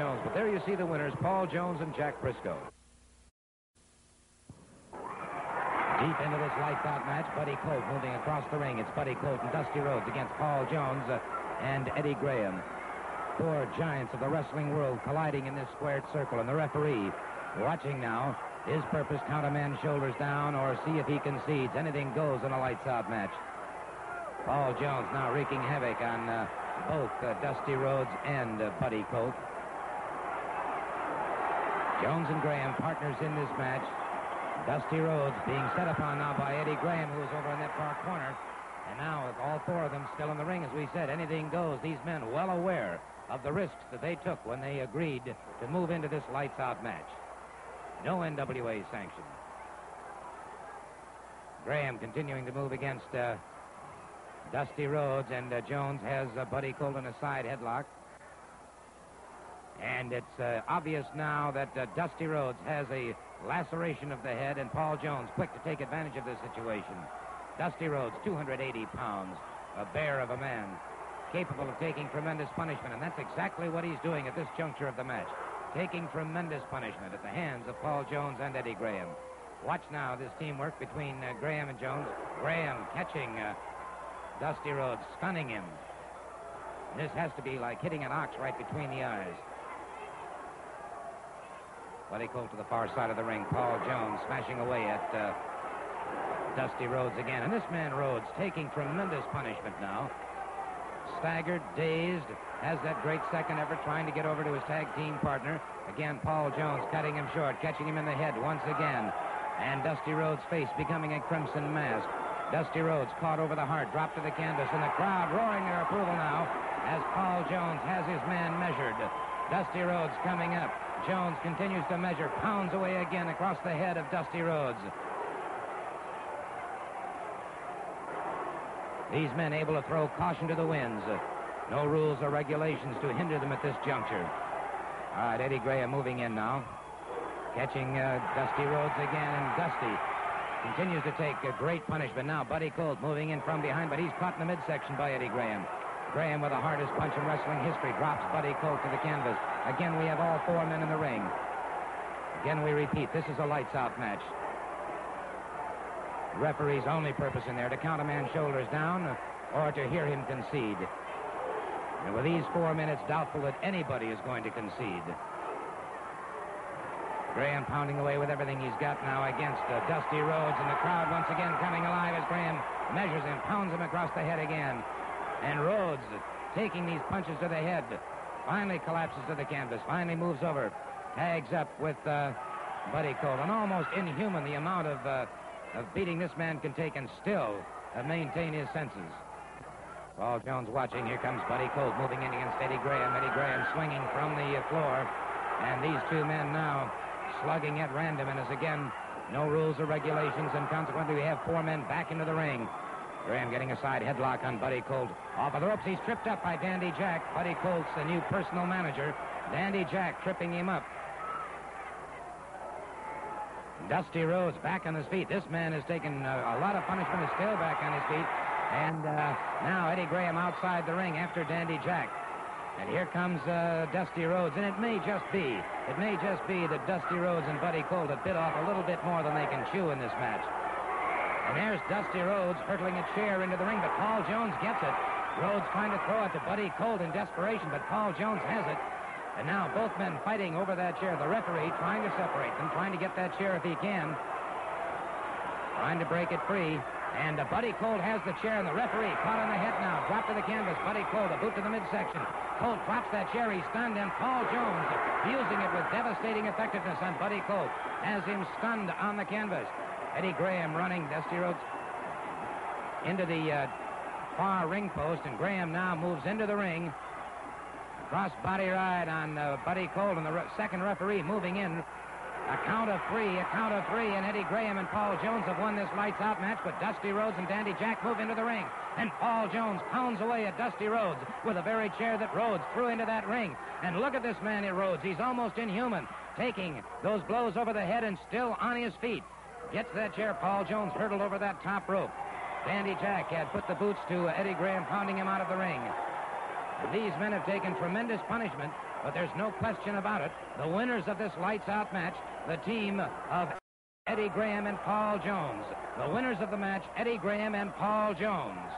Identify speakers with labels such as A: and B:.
A: Jones. But there you see the winners, Paul Jones and Jack Briscoe. Deep into this lights-out match, Buddy Colt moving across the ring. It's Buddy Colt and Dusty Rhodes against Paul Jones and Eddie Graham. Four giants of the wrestling world colliding in this squared circle. And the referee, watching now, his purpose, count a man's shoulders down or see if he concedes. Anything goes in a lights-out match. Paul Jones now wreaking havoc on both Dusty Rhodes and Buddy Colt. Jones and Graham, partners in this match. Dusty Rhodes being set upon now by Eddie Graham, who is over in that far corner. And now, with all four of them still in the ring, as we said, anything goes. These men well aware of the risks that they took when they agreed to move into this lights-out match. No NWA sanction. Graham continuing to move against Dusty Rhodes, and Jones has Buddy Colt in a side headlock. And it's obvious now that Dusty Rhodes has a laceration of the head, and Paul Jones quick to take advantage of this situation. Dusty Rhodes, 280 pounds, a bear of a man, capable of taking tremendous punishment, and that's exactly what he's doing at this juncture of the match, taking tremendous punishment at the hands of Paul Jones and Eddie Graham. Watch now this teamwork between Graham and Jones. Graham catching Dusty Rhodes, stunning him. This has to be like hitting an ox right between the eyes. Buddy Colt to the far side of the ring. Paul Jones smashing away at Dusty Rhodes again. And this man Rhodes taking tremendous punishment now. Staggered, dazed, has that great second effort trying to get over to his tag team partner. Again, Paul Jones cutting him short, catching him in the head once again. And Dusty Rhodes' face becoming a crimson mask. Dusty Rhodes caught over the heart, dropped to the canvas, and the crowd roaring their approval now as Paul Jones has his man measured. Dusty Rhodes coming up. Jones continues to measure, pounds away again across the head of Dusty Rhodes. These men able to throw caution to the winds. No rules or regulations to hinder them at this juncture. All right, Eddie Graham moving in now. Catching Dusty Rhodes again, and Dusty continues to take a great punishment. Now Buddy Colt moving in from behind, but he's caught in the midsection by Eddie Graham. Graham, with the hardest punch in wrestling history, drops Buddy Colt to the canvas. Again, we have all four men in the ring. Again, we repeat, this is a lights-out match. The referee's only purpose in there to count a man's shoulders down or to hear him concede. And with these 4 minutes, doubtful that anybody is going to concede. Graham pounding away with everything he's got now against Dusty Rhodes, and the crowd once again coming alive as Graham measures him, pounds him across the head again. And Rhodes, taking these punches to the head, finally collapses to the canvas, finally moves over, tags up with Buddy Colt. And almost inhuman the amount of beating this man can take and still maintain his senses. Paul Jones watching. Here comes Buddy Colt moving in against Eddie Graham. Eddie Graham swinging from the floor. And these two men now slugging at random. And as again, no rules or regulations, and consequently we have four men back into the ring. Graham getting a side headlock on Buddy Colt. Off of the ropes, he's tripped up by Dandy Jack. Buddy Colt's the new personal manager. Dandy Jack tripping him up. Dusty Rhodes back on his feet. This man has taken a lot of punishment, is still back on his feet. And now Eddie Graham outside the ring after Dandy Jack. And here comes Dusty Rhodes. And it may just be that Dusty Rhodes and Buddy Colt have bit off a little bit more than they can chew in this match. And there's Dusty Rhodes hurtling a chair into the ring, but Paul Jones gets it. Rhodes trying to throw it to Buddy Colt in desperation, but Paul Jones has it. And now both men fighting over that chair. The referee trying to separate them, trying to get that chair if he can. Trying to break it free. And Buddy Colt has the chair, and the referee caught on the head now. Dropped to the canvas. Buddy Colt, a boot to the midsection. Colt drops that chair. He's stunned, and Paul Jones using it with devastating effectiveness on Buddy Colt. Has him stunned on the canvas. Eddie Graham running Dusty Rhodes into the far ring post, and Graham now moves into the ring. Cross body ride on Buddy Colt, and the second referee moving in. A count of three, and Eddie Graham and Paul Jones have won this lights-out match, but Dusty Rhodes and Dandy Jack move into the ring. And Paul Jones pounds away at Dusty Rhodes with the very chair that Rhodes threw into that ring. And look at this man at Rhodes. He's almost inhuman, taking those blows over the head and still on his feet. Gets that chair. Paul Jones hurtled over that top rope. Dandy Jack had put the boots to Eddie Graham, pounding him out of the ring. And these men have taken tremendous punishment. but there's no question about it. The winners of this lights-out match, the team of Eddie Graham and Paul Jones. The winners of the match, Eddie Graham and Paul Jones.